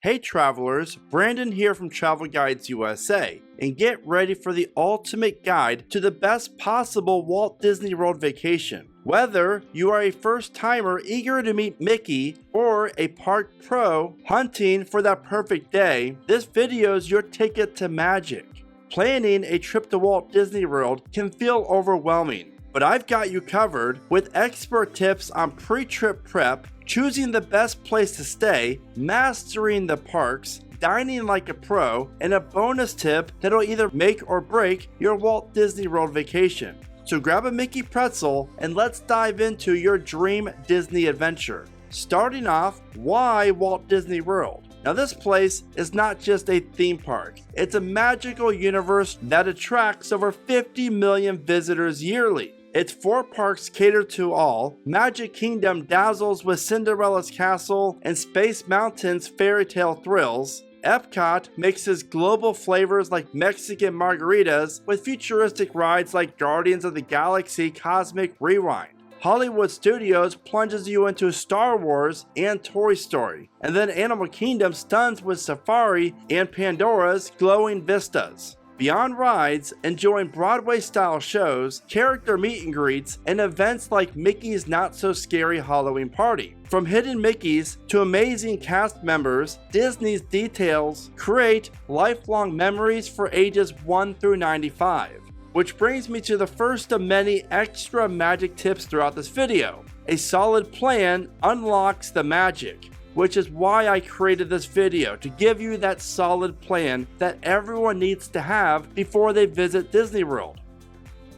Hey travelers, Brandon here from Travel Guides USA, and get ready for the ultimate guide to the best possible Walt Disney World vacation. Whether you are a first-timer eager to meet Mickey or a park pro hunting for that perfect day, this video is your ticket to magic. Planning a trip to Walt Disney World can feel overwhelming, but I've got you covered with expert tips on pre-trip prep, choosing the best place to stay, mastering the parks, dining like a pro, and a bonus tip that'll either make or break your Walt Disney World vacation. So grab a Mickey pretzel and let's dive into your dream Disney adventure. Starting off, why Walt Disney World? Now this place is not just a theme park, it's a magical universe that attracts over 50 million visitors yearly. Its 4 parks cater to all, Magic Kingdom dazzles with Cinderella's castle and Space Mountain's fairy tale thrills. Epcot mixes global flavors like Mexican margaritas with futuristic rides like Guardians of the Galaxy Cosmic Rewind. Hollywood Studios plunges you into Star Wars and Toy Story, and then Animal Kingdom stuns with Safari and Pandora's glowing vistas. Beyond rides, enjoying Broadway-style shows, character meet and greets, and events like Mickey's Not So Scary Halloween Party. From hidden Mickeys to amazing cast members, Disney's details create lifelong memories for ages 1 through 95. Which brings me to the first of many extra magic tips throughout this video. A solid plan unlocks the magic, which is why I created this video, to give you that solid plan that everyone needs to have before they visit Disney World.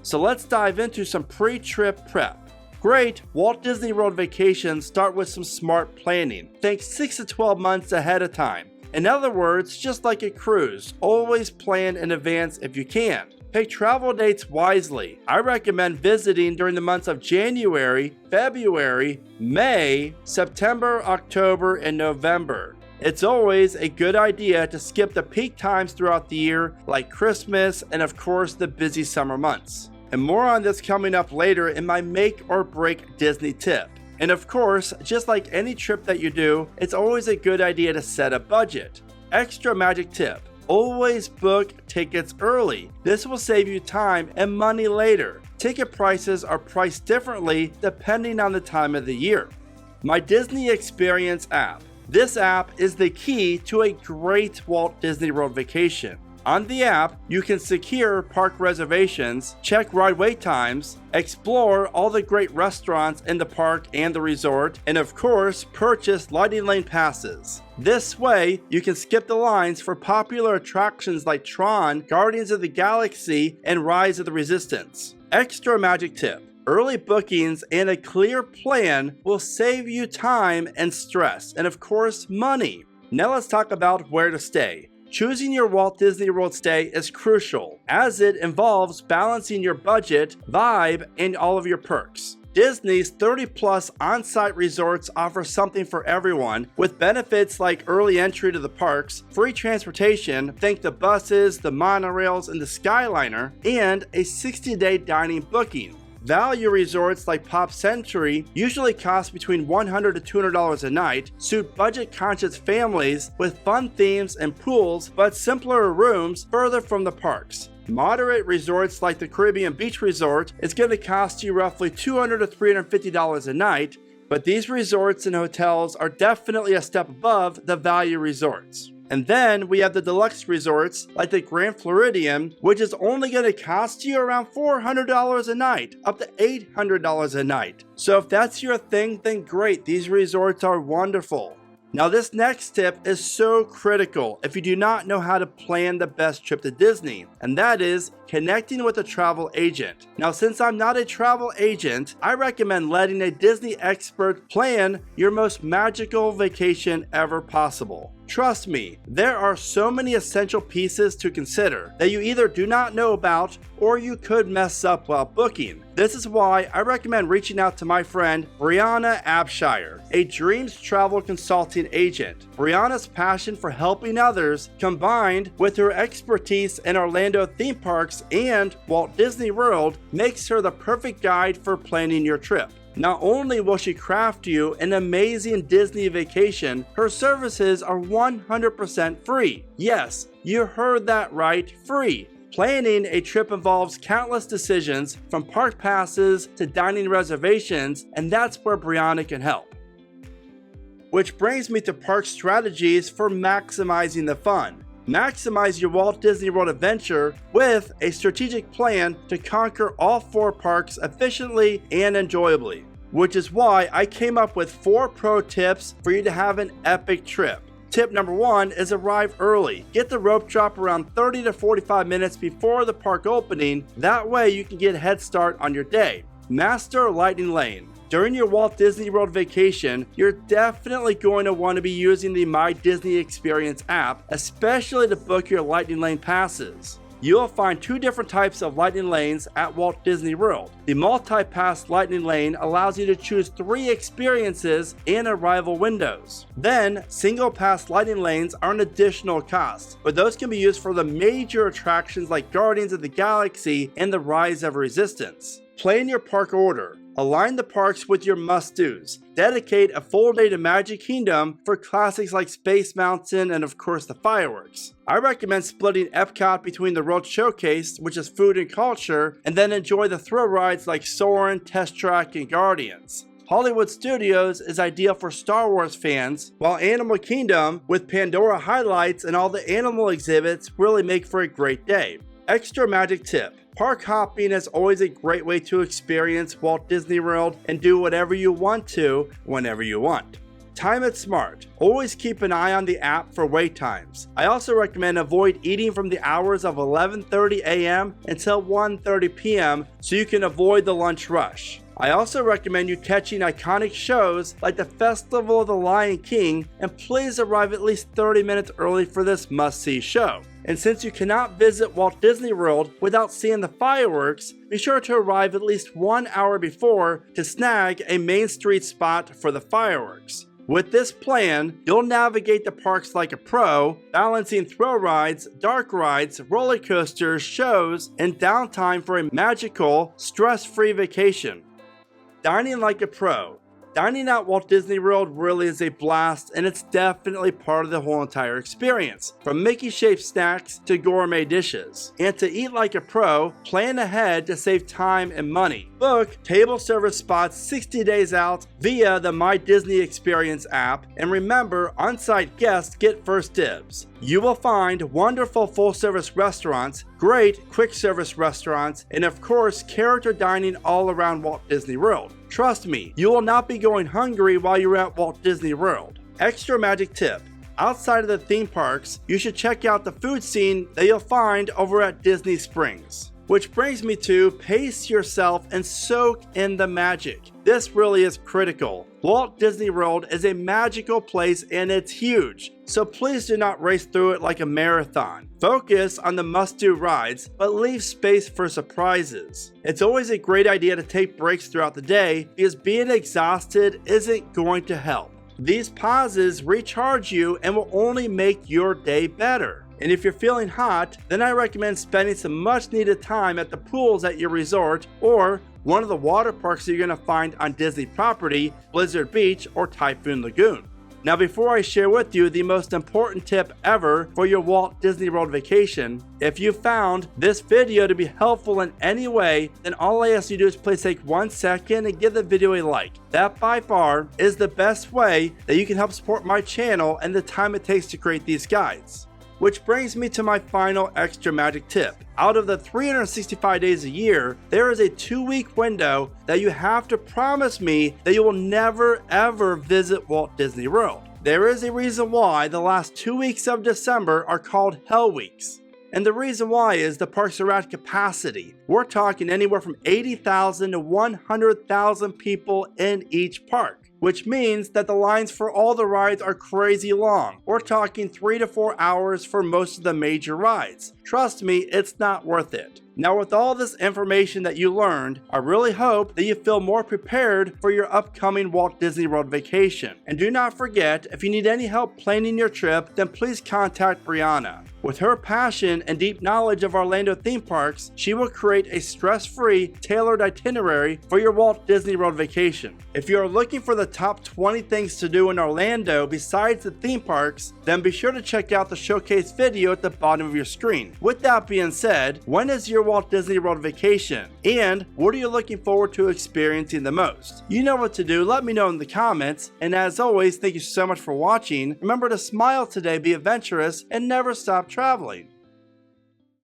So let's dive into some pre-trip prep. Great Walt Disney World vacations start with some smart planning. Think 6 to 12 months ahead of time. In other words, just like a cruise, always plan in advance if you can. Pick travel dates wisely. I recommend visiting during the months of January, February, May, September, October, and November. It's always a good idea to skip the peak times throughout the year like Christmas and of course the busy summer months. And more on this coming up later in my make or break Disney tip. And of course, just like any trip that you do, it's always a good idea to set a budget. Extra magic tip. Always book tickets early. This will save you time and money later. Ticket prices are priced differently depending on the time of the year. My Disney Experience app. This app is the key to a great Walt Disney World vacation. On the app, you can secure park reservations, check ride wait times, explore all the great restaurants in the park and the resort, and of course, purchase Lightning Lane passes. This way, you can skip the lines for popular attractions like Tron, Guardians of the Galaxy, and Rise of the Resistance. Extra magic tip. Early bookings and a clear plan will save you time and stress, and of course, money. Now let's talk about where to stay. Choosing your Walt Disney World stay is crucial, as it involves balancing your budget, vibe, and all of your perks. Disney's 30-plus on-site resorts offer something for everyone, with benefits like early entry to the parks, free transportation, think the buses, the monorails, and the Skyliner, and a 60-day dining booking. Value resorts like Pop Century usually cost between $100 to $200 a night, suit budget-conscious families with fun themes and pools, but simpler rooms further from the parks. Moderate resorts like the Caribbean Beach Resort is going to cost you roughly $200 to $350 a night, but these resorts and hotels are definitely a step above the value resorts. And then we have the deluxe resorts like the Grand Floridian, which is only going to cost you around $400 a night, up to $800 a night. So if that's your thing, then great, these resorts are wonderful. Now this next tip is so critical if you do not know how to plan the best trip to Disney, and that is connecting with a travel agent. Now since I'm not a travel agent, I recommend letting a Disney expert plan your most magical vacation ever possible. Trust me, there are so many essential pieces to consider that you either do not know about or you could mess up while booking. This is why I recommend reaching out to my friend Bryana Abshire, a dreams travel consulting agent. Bryana's passion for helping others, combined with her expertise in Orlando theme parks and Walt Disney World, makes her the perfect guide for planning your trip. Not only will she craft you an amazing Disney vacation, her services are 100% free. Yes, you heard that right, free. Planning a trip involves countless decisions, from park passes to dining reservations, and that's where Bryana can help. Which brings me to park strategies for maximizing the fun. Maximize your Walt Disney World adventure with a strategic plan to conquer all 4 parks efficiently and enjoyably. Which is why I came up with 4 pro tips for you to have an epic trip. Tip number 1 is arrive early. Get the rope drop around 30 to 45 minutes before the park opening. That way you can get a head start on your day. Master Lightning Lane. During your Walt Disney World vacation, you're definitely going to want to be using the My Disney Experience app, especially to book your Lightning Lane passes. You'll find 2 different types of Lightning Lanes at Walt Disney World. The multi-pass Lightning Lane allows you to choose 3 experiences and arrival windows. Then, single pass Lightning Lanes are an additional cost, but those can be used for the major attractions like Guardians of the Galaxy and the Rise of Resistance. Plan your park order. Align the parks with your must-dos. Dedicate a full day to Magic Kingdom for classics like Space Mountain and of course the fireworks. I recommend splitting Epcot between the World Showcase, which is food and culture, and then enjoy the thrill rides like Soarin', Test Track, and Guardians. Hollywood Studios is ideal for Star Wars fans, while Animal Kingdom, with Pandora highlights and all the animal exhibits, really make for a great day. Extra magic tip. Park hopping is always a great way to experience Walt Disney World and do whatever you want to, whenever you want. Time it smart. Always keep an eye on the app for wait times. I also recommend avoid eating from the hours of 11:30 a.m. until 1:30 p.m. so you can avoid the lunch rush. I also recommend you catching iconic shows like the Festival of the Lion King, and please arrive at least 30 minutes early for this must-see show. And since you cannot visit Walt Disney World without seeing the fireworks, be sure to arrive at least 1 hour before to snag a Main Street spot for the fireworks. With this plan, you'll navigate the parks like a pro, balancing thrill rides, dark rides, roller coasters, shows, and downtime for a magical, stress-free vacation. Dining like a pro. Dining at Walt Disney World really is a blast, and it's definitely part of the whole entire experience, from Mickey-shaped snacks to gourmet dishes. And to eat like a pro, plan ahead to save time and money. Book table service spots 60 days out via the My Disney Experience app, and remember, on-site guests get first dibs. You will find wonderful full-service restaurants, great quick-service restaurants, and of course, character dining all around Walt Disney World. Trust me, you will not be going hungry while you're at Walt Disney World. Extra magic tip. Outside of the theme parks, you should check out the food scene that you'll find over at Disney Springs. Which brings me to pace yourself and soak in the magic. This really is critical. Walt Disney World is a magical place and it's huge, so please do not race through it like a marathon. Focus on the must-do rides, but leave space for surprises. It's always a great idea to take breaks throughout the day because being exhausted isn't going to help. These pauses recharge you and will only make your day better. And if you're feeling hot, then I recommend spending some much needed time at the pools at your resort or one of the water parks that you're going to find on Disney property, Blizzard Beach or Typhoon Lagoon. Now before I share with you the most important tip ever for your Walt Disney World vacation, if you found this video to be helpful in any way, then all I ask you to do is please take 1 second and give the video a like. That by far is the best way that you can help support my channel and the time it takes to create these guides. Which brings me to my final extra magic tip. Out of the 365 days a year, there is a 2-week window that you have to promise me that you will never ever visit Walt Disney World. There is a reason why the last 2 weeks of December are called Hell Weeks. And the reason why is the parks are at capacity. We're talking anywhere from 80,000 to 100,000 people in each park. Which means that the lines for all the rides are crazy long. We're talking 3 to 4 hours for most of the major rides. Trust me, it's not worth it. Now with all this information that you learned, I really hope that you feel more prepared for your upcoming Walt Disney World vacation. And do not forget, if you need any help planning your trip, then please contact Bryana. With her passion and deep knowledge of Orlando theme parks, she will create a stress-free, tailored itinerary for your Walt Disney World vacation. If you are looking for the top 20 things to do in Orlando besides the theme parks, then be sure to check out the showcase video at the bottom of your screen. With that being said, when is your Walt Disney World vacation? And what are you looking forward to experiencing the most? You know what to do, let me know in the comments. And as always, thank you so much for watching. Remember to smile today, be adventurous, and never stop traveling.